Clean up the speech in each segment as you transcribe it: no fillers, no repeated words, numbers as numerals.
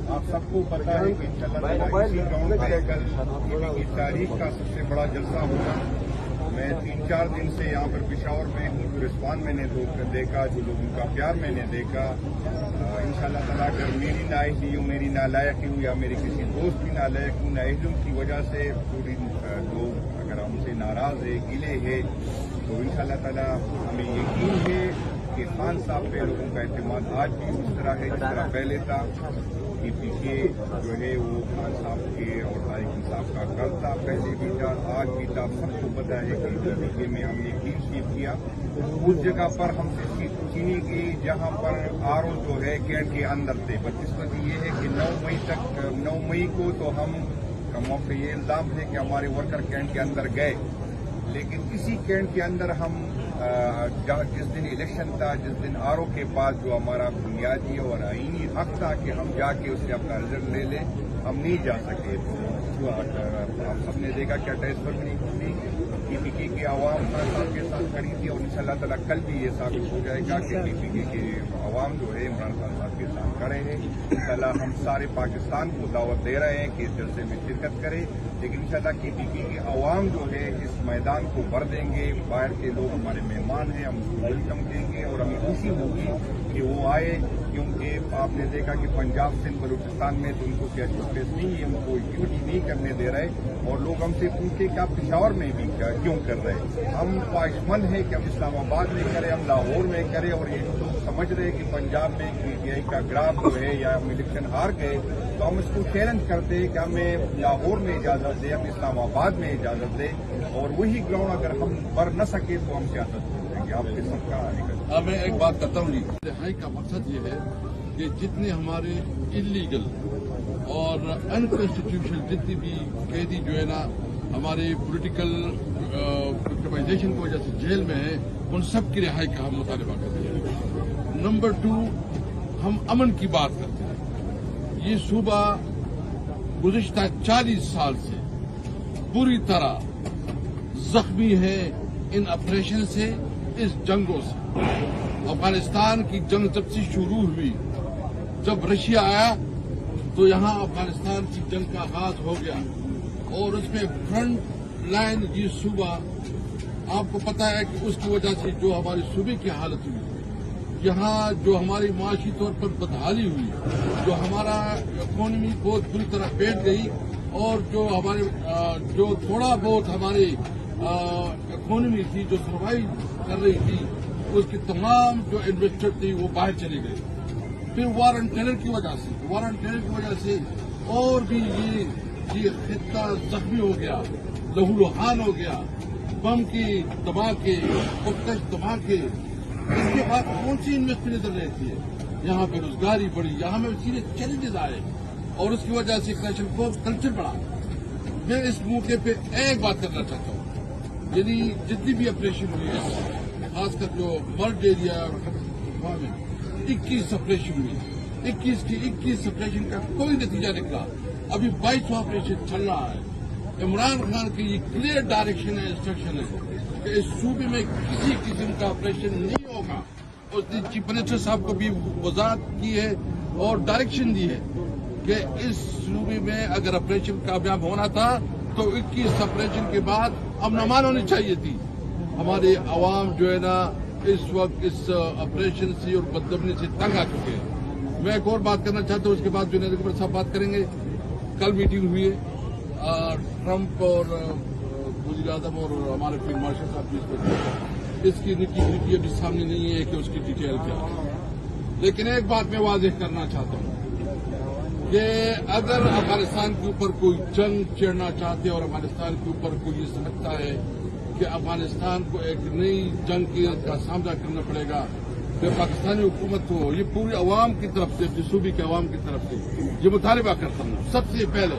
آپ سب کو پتا ہے کہ انشاءاللہ اسی گراؤنڈ پہ کل کی تاریخ کا سب سے بڑا جلسہ ہوگا. میں 3-4 دن سے یہاں پر پشاور میں ہوں. رسپان میں نے دیکھا, جو لوگوں کا پیار میں نے دیکھا. انشاءاللہ تعالیٰ اگر میری نااہلی ہوں, میری نالائقی ہوں یا میری کسی دوست کی نالائقی ہوں, نااہلیوں کی وجہ سے پوری لوگ اگر ہم سے ناراض ہے, گلے ہے, تو انشاءاللہ تعالیٰ ہمیں یقین ہے کہ خان صاحب پہ لوگوں کا اعتماد آج بھی اس طرح ہے جس طرح پہلے تھا. کہ پیچھے جو ہے وہ خان صاحب کے اور طارق انصاف کا گھر تھا, پہلے بھی تھا, آج بھی تھا. سب کو پتا ہے کہ PPK میں ہم نے کلین شیٹ کیا. اس جگہ پر ہم سے سیٹ چینی کی جہاں پر RO جو ہے کینٹ کے اندر تھے. بدقسمتی یہ ہے کہ 9 مئی کو تو ہم کا موقع یہ الزام ہے کہ ہمارے ورکر کینٹ کے اندر گئے, لیکن اسی کینٹ کے اندر ہم جس دن الیکشن تھا, جس دن RO کے پاس جو ہمارا بنیادی اور آئینی حق تھا کہ ہم جا کے اس سے اپنا رزلٹ لے لیں, ہم نہیں جا سکے. آپ سب نے دیکھا کیا ٹیسٹ پر نہیں PPK کی عوام خان صاحب کے ساتھ کھڑی تھی, اور انشاءاللہ تعالیٰ کل بھی یہ ثابت ہو جائے گا کہ PPK کے عوام جو ہے عمران خان صاحب کے ساتھ کھڑے ہیں. انشاءاللہ ہم سارے پاکستان کو دعوت دے رہے ہیں کہ اس جلسے میں شرکت کرے, لیکن انشاءاللہ PPK کے عوام جو ہے اس میدان کو بھر دیں گے. باہر کے لوگ ہمارے مہمان ہیں, ہم اس کو ویلکم دیں گے اور ہمیں خوشی ہوگی کہ وہ آئے, کیونکہ آپ نے دیکھا کہ پنجاب سندھ بلوچستان میں تو ان کو کیا اسپیس نہیں ہے, ان کو ڈیوٹی نہیں کرنے دے رہے, اور لوگ ہم سے پوچھے کہ آپ پشاور میں بھی کیوں کر رہے. ہم خواہشمند ہیں کہ ہم اسلام آباد میں کریں, ہم لاہور میں کریں, اور یہ لوگ سمجھ رہے ہیں کہ پنجاب میں PTI کا گراف جو ہے یا ہم الیکشن ہار گئے, تو ہم اس کو چیلنج کرتے ہیں کہ ہمیں لاہور میں اجازت دے, ہم اسلام آباد میں اجازت دے, اور وہی گراؤنڈ اگر ہم بھر نہ سکے تو ہم سیاست کریں گے. آپ کے سب کا میں ایک بات کرتا ہوں, رہائی کا مقصد یہ ہے کہ جتنے ہمارے انلیگل اور انکانسٹیٹیوشنل جتنی بھی قیدی جو ہے نا ہمارے پولیٹیکل وکٹمائزیشن کی وجہ سے جیل میں ہیں, ان سب کی رہائی کا ہم مطالبہ کرتے ہیں. نمبر 2, ہم امن کی بات کرتے ہیں. یہ صوبہ گزشتہ 40 سال سے پوری طرح زخمی ہے ان آپریشن سے, اس جنگوں سے. افغانستان کی جنگ جب سے شروع ہوئی, جب رشیا آیا تو یہاں افغانستان کی جنگ کا آغاز ہو گیا, اور اس میں فرنٹ لائن یہ صوبہ, آپ کو پتا ہے کہ اس کی وجہ سے جو ہمارے صوبے کی حالت ہوئی, یہاں جو ہماری معاشی طور پر بدحالی ہوئی, جو ہمارا اکانومی بہت بری طرح بیٹھ گئی, اور جو ہمارے جو تھوڑا بہت ہماری اکانومی تھی جو سروائیو کر رہی تھی, اس کی تمام جو انویسٹر تھی وہ باہر چلے گئے. پھر وار اینڈ ٹیرر کی وجہ سے اور بھی یہ خطہ زخمی ہو گیا, لہو لہان ہو گیا, بم کی دھماکے, پرکش دھماکے. اس کے بعد کون سی انویسٹمنٹ نظر رہتی ہے, یہاں بے روزگاری بڑھی, یہاں میں سیریس چیلنجز آئے, اور اس کی وجہ سے کلچر بڑھا. میں اس موقع پہ ایک بات کرنا چاہتا ہوں, یعنی جتنی بھی آپریشن ہوئی ہے, خاص کر جو مرڈ ایریا میں 21 آپریشن ہوئی, 21 آپریشن کا کوئی نتیجہ نکلا. ابھی 22 آپریشن چل رہا ہے. عمران خان کی یہ کلیئر ڈائریکشن ہے, انسٹرکشن ہے کہ اس صوبے میں کسی قسم کا آپریشن نہیں ہوگا. اس نے چیف منسٹر صاحب کو بھی وضاحت کی ہے اور ڈائریکشن دی ہے کہ اس صوبے میں اگر آپریشن کامیاب ہونا تھا تو 21 آپریشن کے بعد امن امان ہونی چاہیے تھی. ہمارے عوام جو ہے نا اس وقت اس آپریشن سے اور بدامنی سے تنگ آ چکے ہیں. میں ایک اور بات کرنا چاہتا ہوں, اس کے بعد جنید اکبر صاحب بات کریں گے. کل میٹنگ ہوئی ہے ٹرمپ اور وزیر اعظم اور ہمارے فیلڈ مارشل صاحب کی, اس کی نٹی ابھی سامنے نہیں ہے کہ اس کی ڈیٹیل کیا ہے. لیکن ایک بات میں واضح کرنا چاہتا ہوں کہ اگر افغانستان کے اوپر کوئی جنگ چھیڑنا چاہتے اور افغانستان کے اوپر کوئی یہ سمجھتا ہے کہ افغانستان کو ایک نئی جنگ کا سامنا کرنا پڑے گا, کہ پاکستانی حکومت کو یہ پوری عوام کی طرف سے, صوبے کے عوام کی طرف سے یہ مطالبہ کرتا ہوں سب سے پہلے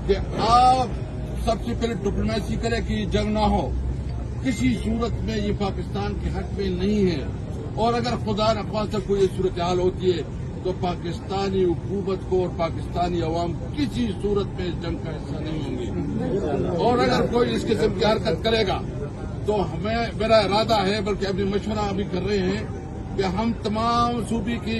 کہ آپ سب سے پہلے ڈپلومیسی کریں کہ یہ جنگ نہ ہو. کسی صورت میں یہ پاکستان کے حق میں نہیں ہے, اور اگر خدا نخواستہ کوئی یہ صورتحال ہوتی ہے تو پاکستانی حکومت کو اور پاکستانی عوام کسی صورت میں اس جنگ کا حصہ نہیں ہوں گے. اور اگر کوئی اس قسم کی حرکت کرے گا تو میرا ارادہ ہے, بلکہ ابھی مشورہ ابھی کر رہے ہیں کہ ہم تمام صوبے کی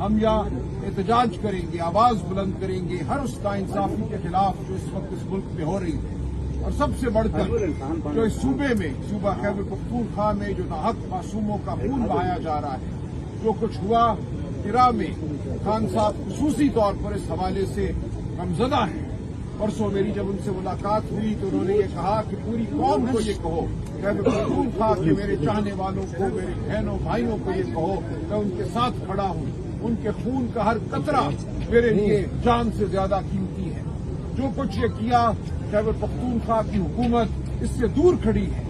ہم یہاں احتجاج کریں گے، آواز بلند کریں گے ہر اس ناانصافی کے خلاف جو اس وقت اس ملک میں ہو رہی ہے، اور سب سے بڑھ کر جو اس صوبے میں، صوبہ خیبر پختونخوا میں جو ناحق معصوموں کا خون بہایا جا رہا ہے، جو کچھ ہوا ہرا میں، خان صاحب خصوصی طور پر اس حوالے سے غمزدہ ہیں۔ پرسوں میری جب ان سے ملاقات ہوئی تو انہوں نے یہ کہا کہ پوری قوم کو یہ کہو، خیبر پختونخوا کے میرے چاہنے والوں کو، میرے بہنوں بھائیوں کو یہ کہو میں ان کے ساتھ کھڑا ہوں، ان کے خون کا ہر قطرہ میرے لیے جان سے زیادہ قیمتی ہے۔ جو کچھ یہ کیا خیبر پختونخوا کی حکومت اس سے دور کھڑی ہے،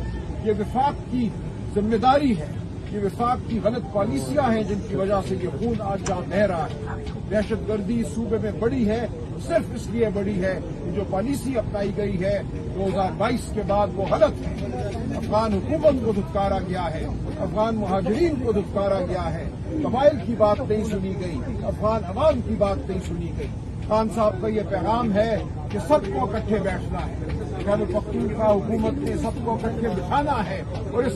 یہ وفاق کی ذمہ داری ہے، یہ وفاق کی غلط پالیسیاں ہیں جن کی وجہ سے یہ خون آج جہاں بہہ رہا ہے۔ دہشت گردی صوبے میں بڑی ہے، صرف اس لیے بڑی ہے کہ جو پالیسی اپنائی گئی ہے 2022 کے بعد وہ غلط ہے۔ افغان حکومت کو دھتکارا گیا ہے، افغان مہاجرین کو دھتکارا گیا ہے، قبائل کی بات نہیں سنی گئی، افغان عوام کی بات نہیں سنی گئی۔ خان صاحب کا یہ پیغام ہے کہ سب کو اکٹھے بیٹھنا ہے، خیبر پختونخوا حکومت نے سب کو اکٹھے بٹھانا ہے اور اس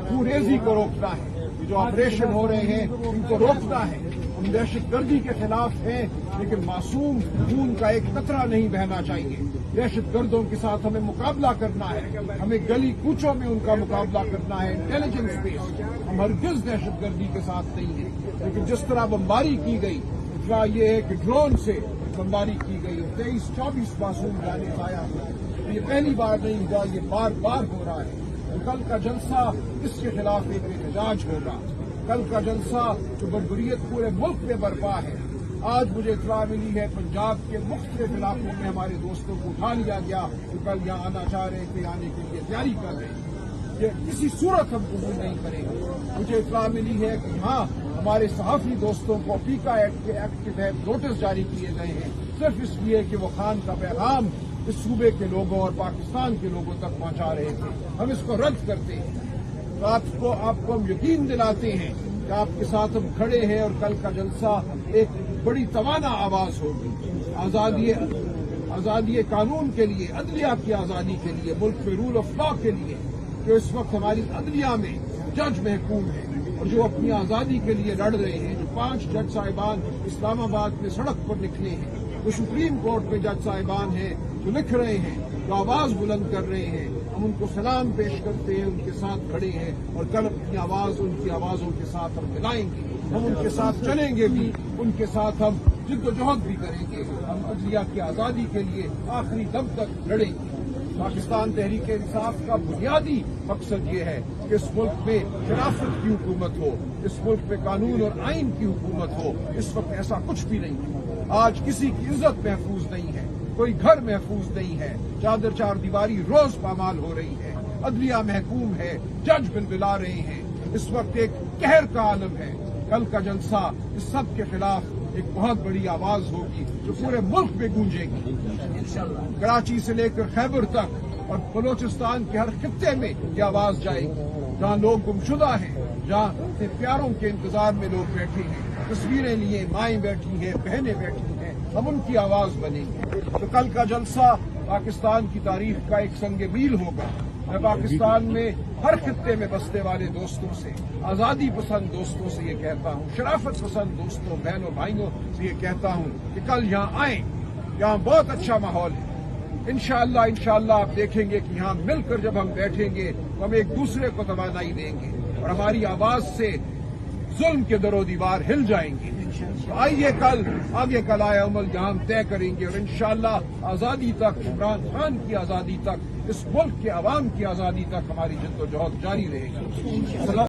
خونریزی کو روکنا ہے۔ یہ جو آپریشن ہو رہے ہیں ان کو روکنا ہے۔ ہم دہشت گردی کے خلاف ہیں لیکن معصوم خون کا ایک قطرہ نہیں بہنا چاہیے۔ دہشت گردوں کے ساتھ ہمیں مقابلہ کرنا ہے، ہمیں گلی کوچوں میں ان کا مقابلہ کرنا ہے، انٹیلیجنس بیس۔ ہم ہرگز دہشت گردی کے ساتھ نہیں ہیں، لیکن جس طرح بمباری کی گئی، اطلاع یہ ہے کہ ڈرون سے بمباری کی گئی، 23-24 معصوم جانیں ضائع ہوئی۔ یہ پہلی بار نہیں ہوا، یہ بار بار ہو رہا ہے۔ کل کا جلسہ اس کے خلاف ایک احتجاج ہوگا۔ کل کا جلسہ جو بربریت پورے ملک میں برپا ہے۔ آج مجھے اطلاع ملی ہے پنجاب کے مختلف علاقوں میں ہمارے دوستوں کو اٹھا لیا گیا جو کل یہاں آنا چاہ رہے تھے، آنے کے لیے تیاری کر رہے ہیں۔ یہ کسی صورت ہم قبول نہیں کریں گے۔ مجھے اطلاع ملی ہے کہ یہاں ہمارے صحافی دوستوں کو پیکا ایکٹ کے تحت نوٹس جاری کیے گئے ہیں، صرف اس لیے کہ وہ خان کا پیغام اس صوبے کے لوگوں اور پاکستان کے لوگوں تک پہنچا رہے تھے۔ ہم اس کو رد کرتے ہیں۔ آپ کو ہم یقین دلاتے ہیں کہ آپ کے ساتھ ہم کھڑے ہیں اور کل کا جلسہ ایک بڑی توانا آواز ہوگی۔ آزادی قانون کے لیے، عدلیہ کی آزادی کے لیے، ملک میں رول آف لا کے لیے، جو اس وقت ہماری عدلیہ میں جج محکوم ہے اور جو اپنی آزادی کے لیے لڑ رہے ہیں، جو 5 جج صاحبان اسلام آباد میں سڑک پر نکلے ہیں، جو سپریم کورٹ میں جج صاحبان ہیں، جو لکھ رہے ہیں، جو آواز بلند کر رہے ہیں، ہم ان کو سلام پیش کرتے ہیں، ان کے ساتھ کھڑے ہیں اور کل اپنی آواز ان کی آوازوں کے ساتھ ہم ملائیں گے۔ ہم ان کے ساتھ چلیں گے بھی، ان کے ساتھ ہم جد و جہد بھی کریں گے۔ ہم عدلیہ کی آزادی کے لیے آخری دم تک لڑیں گے۔ پاکستان تحریک انصاف کا بنیادی مقصد یہ ہے کہ اس ملک میں شرافت کی حکومت ہو، اس ملک میں قانون اور آئین کی حکومت ہو۔ اس وقت ایسا کچھ بھی نہیں ہے۔ آج کسی کی عزت محفوظ نہیں ہے، کوئی گھر محفوظ نہیں ہے، چادر چار دیواری روز پامال ہو رہی ہے، عدلیہ محکوم ہے، جج بلبلا رہے ہیں۔ اس وقت ایک قہر کا عالم ہے۔ کل کا جلسہ اس سب کے خلاف ایک بہت بڑی آواز ہوگی جو پورے ملک میں گونجے گی۔ کراچی سے لے کر خیبر تک اور بلوچستان کے ہر خطے میں یہ آواز جائے گی۔ جہاں لوگ گمشدہ ہیں، جہاں اپنے پیاروں کے انتظار میں لوگ بیٹھے ہیں، تصویریں لیے مائیں بیٹھی ہیں، بہنیں بیٹھی ہیں، ہم ان کی آواز بنیں گے۔ تو کل کا جلسہ پاکستان کی تاریخ کا ایک سنگ میل ہوگا۔ میں پاکستان میں ہر خطے میں بسنے والے دوستوں سے، آزادی پسند دوستوں سے یہ کہتا ہوں، شرافت پسند دوستوں، بہنوں بھائیوں سے یہ کہتا ہوں کہ کل یہاں آئیں۔ یہاں بہت اچھا ماحول ہے۔ انشاءاللہ آپ دیکھیں گے کہ یہاں مل کر جب ہم بیٹھیں گے تو ہم ایک دوسرے کو توانائی دیں گے اور ہماری آواز سے ظلم کے در و دیوار ہل جائیں گے۔ تو آئیے آگے کل آئے عمل یہاں ہم طے کریں گے اور انشاءاللہ آزادی تک، عمران خان کی آزادی تک، اس ملک کے عوام کی آزادی تک ہماری جد و جہد جاری رہے گی۔